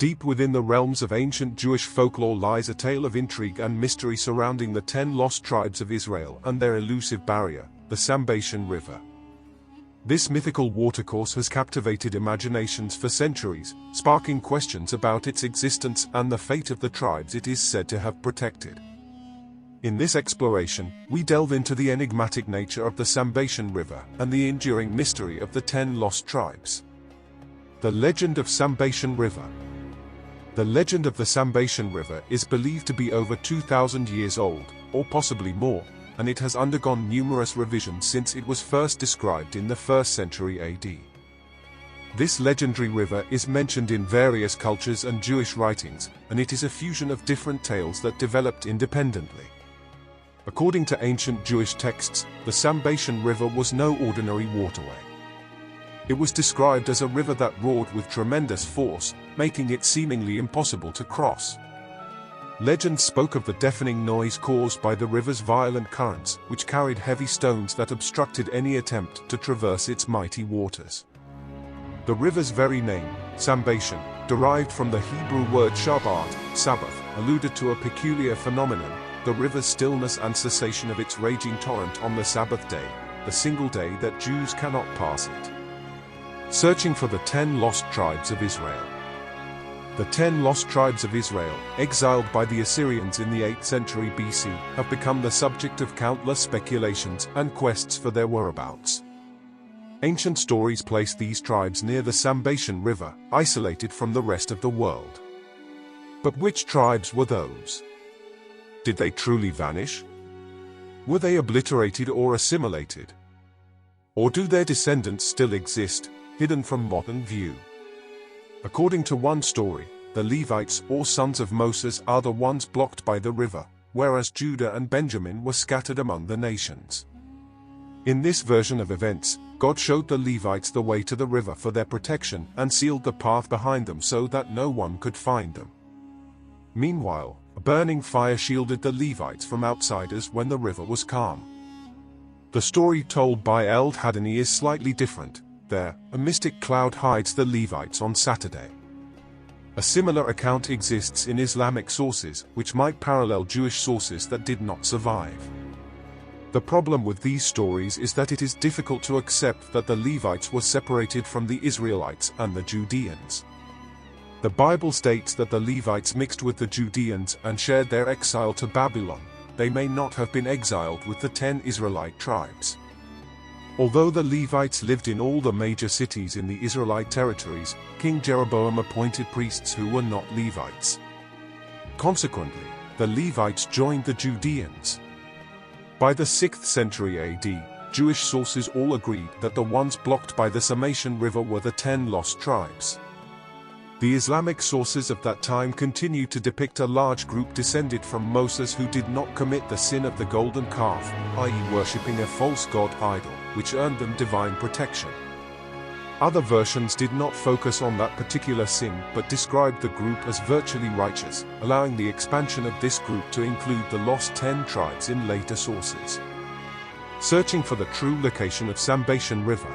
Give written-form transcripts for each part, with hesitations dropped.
Deep within the realms of ancient Jewish folklore lies a tale of intrigue and mystery surrounding the 10 lost tribes of Israel and their elusive barrier, the Sambation River. This mythical watercourse has captivated imaginations for centuries, sparking questions about its existence and the fate of the tribes it is said to have protected. In this exploration, we delve into the enigmatic nature of the Sambation River and the enduring mystery of the 10 lost tribes. The legend of Sambation River. The legend of the Sambation River is believed to be over 2,000 years old, or possibly more, and it has undergone numerous revisions since it was first described in the 1st century AD. This legendary river is mentioned in various cultures and Jewish writings, and it is a fusion of different tales that developed independently. According to ancient Jewish texts, the Sambation River was no ordinary waterway. It was described as a river that roared with tremendous force, making it seemingly impossible to cross. Legends spoke of the deafening noise caused by the river's violent currents, which carried heavy stones that obstructed any attempt to traverse its mighty waters. The river's very name, Sambation, derived from the Hebrew word Shabbat, Sabbath, alluded to a peculiar phenomenon, the river's stillness and cessation of its raging torrent on the Sabbath day, the single day that Jews cannot pass it. Searching for the 10 lost tribes of Israel. The 10 lost tribes of Israel, exiled by the Assyrians in the 8th century BC, have become the subject of countless speculations and quests for their whereabouts. Ancient stories place these tribes near the Sambation River, isolated from the rest of the world. But which tribes were those? Did they truly vanish? Were they obliterated or assimilated? Or do their descendants still exist, hidden from modern view? According to one story, the Levites or sons of Moses are the ones blocked by the river, whereas Judah and Benjamin were scattered among the nations. In this version of events, God showed the Levites the way to the river for their protection and sealed the path behind them so that no one could find them. Meanwhile, a burning fire shielded the Levites from outsiders when the river was calm. The story told by Eld Hadani is slightly different. There, a mystic cloud hides the Levites on Saturday. A similar account exists in Islamic sources, which might parallel Jewish sources that did not survive. The problem with these stories is that it is difficult to accept that the Levites were separated from the Israelites and the Judeans. The Bible states that the Levites mixed with the Judeans and shared their exile to Babylon. They may not have been exiled with the 10 Israelite tribes. Although the Levites lived in all the major cities in the Israelite territories, King Jeroboam appointed priests who were not Levites. Consequently, the Levites joined the Judeans. By the 6th century AD, Jewish sources all agreed that the ones blocked by the Sambation River were the 10 lost tribes. The Islamic sources of that time continue to depict a large group descended from Moses who did not commit the sin of the golden calf, i.e. worshipping a false god idol, which earned them divine protection. Other versions did not focus on that particular sin but described the group as virtually righteous, allowing the expansion of this group to include the lost 10 tribes in later sources. Searching for the true location of Sambation River.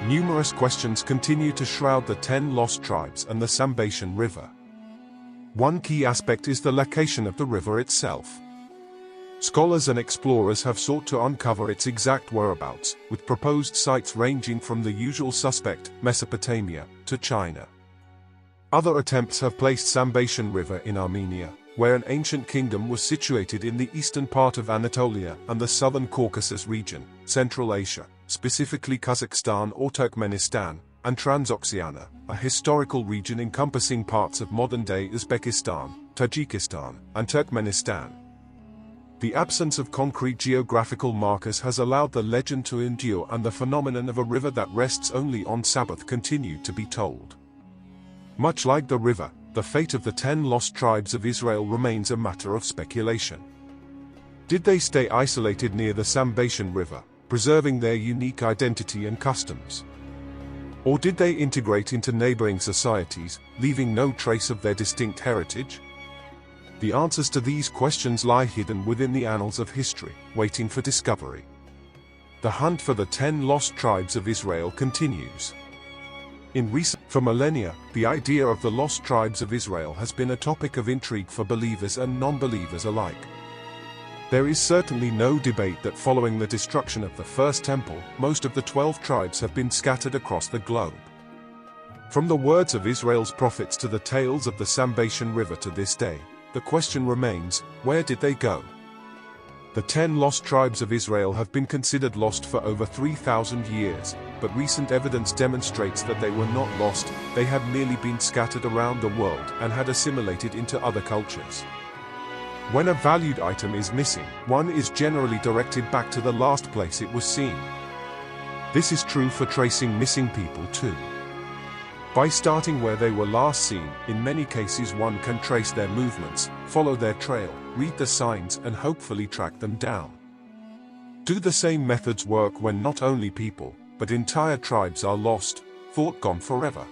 Numerous questions continue to shroud the 10 lost tribes and the Sambation River. One key aspect is the location of the river itself. Scholars and explorers have sought to uncover its exact whereabouts, with proposed sites ranging from the usual suspect, Mesopotamia, to China. Other attempts have placed Sambation River in Armenia, where an ancient kingdom was situated in the eastern part of Anatolia and the southern Caucasus region, Central Asia, specifically Kazakhstan or Turkmenistan, and Transoxiana, a historical region encompassing parts of modern-day Uzbekistan, Tajikistan, and Turkmenistan. The absence of concrete geographical markers has allowed the legend to endure, and the phenomenon of a river that rests only on Sabbath continued to be told. Much like the river, the fate of the 10 lost tribes of Israel remains a matter of speculation. Did they stay isolated near the Sambation River, preserving their unique identity and customs? Or did they integrate into neighboring societies, leaving no trace of their distinct heritage? The answers to these questions lie hidden within the annals of history, waiting for discovery. The hunt for the 10 lost tribes of Israel continues. For millennia, the idea of the lost tribes of Israel has been a topic of intrigue for believers and non-believers alike. There is certainly no debate that following the destruction of the First Temple, most of the 12 tribes have been scattered across the globe. From the words of Israel's prophets to the tales of the Sambation River to this day, the question remains, where did they go? The 10 lost tribes of Israel have been considered lost for over 3,000 years, but recent evidence demonstrates that they were not lost, they had merely been scattered around the world and had assimilated into other cultures. When a valued item is missing, one is generally directed back to the last place it was seen. This is true for tracing missing people too. By starting where they were last seen, in many cases one can trace their movements, follow their trail, read the signs and hopefully track them down. Do the same methods work when not only people, but entire tribes are lost, gone forever?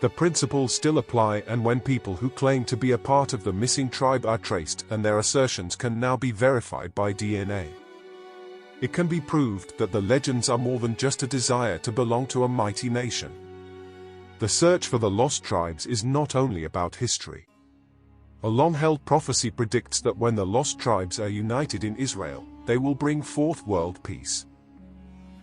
The principles still apply, and when people who claim to be a part of the missing tribe are traced and their assertions can now be verified by DNA. It can be proved that the legends are more than just a desire to belong to a mighty nation. The search for the lost tribes is not only about history. A long-held prophecy predicts that when the lost tribes are united in Israel, they will bring forth world peace.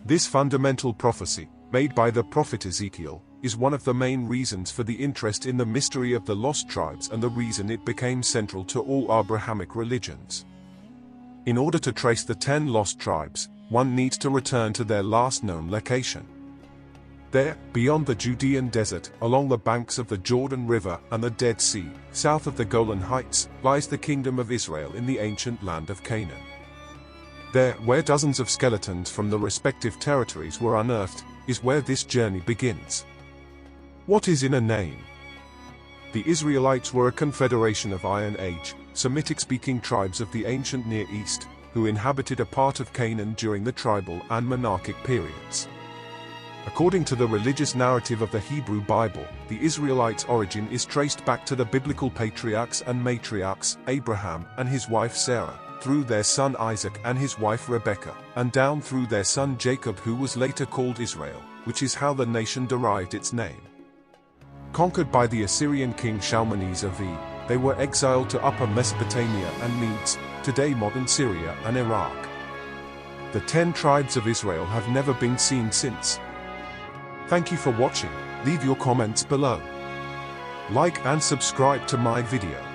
This fundamental prophecy, made by the prophet Ezekiel, is one of the main reasons for the interest in the mystery of the lost tribes and the reason it became central to all Abrahamic religions. In order to trace the 10 lost tribes, one needs to return to their last known location. There, beyond the Judean desert, along the banks of the Jordan River and the Dead Sea, south of the Golan Heights, lies the kingdom of Israel in the ancient land of Canaan. There, where dozens of skeletons from the respective territories were unearthed, is where this journey begins. What is in a name? The Israelites were a confederation of Iron Age, Semitic-speaking tribes of the ancient Near East, who inhabited a part of Canaan during the tribal and monarchic periods. According to the religious narrative of the Hebrew Bible, the Israelites' origin is traced back to the biblical patriarchs and matriarchs, Abraham and his wife Sarah, through their son Isaac and his wife Rebekah, and down through their son Jacob, who was later called Israel, which is how the nation derived its name. Conquered by the Assyrian king Shalmaneser V, they were exiled to Upper Mesopotamia and Medes, today modern Syria and Iraq. The 10 tribes of Israel have never been seen since. Thank you for watching. Leave your comments below. Like and subscribe to my video.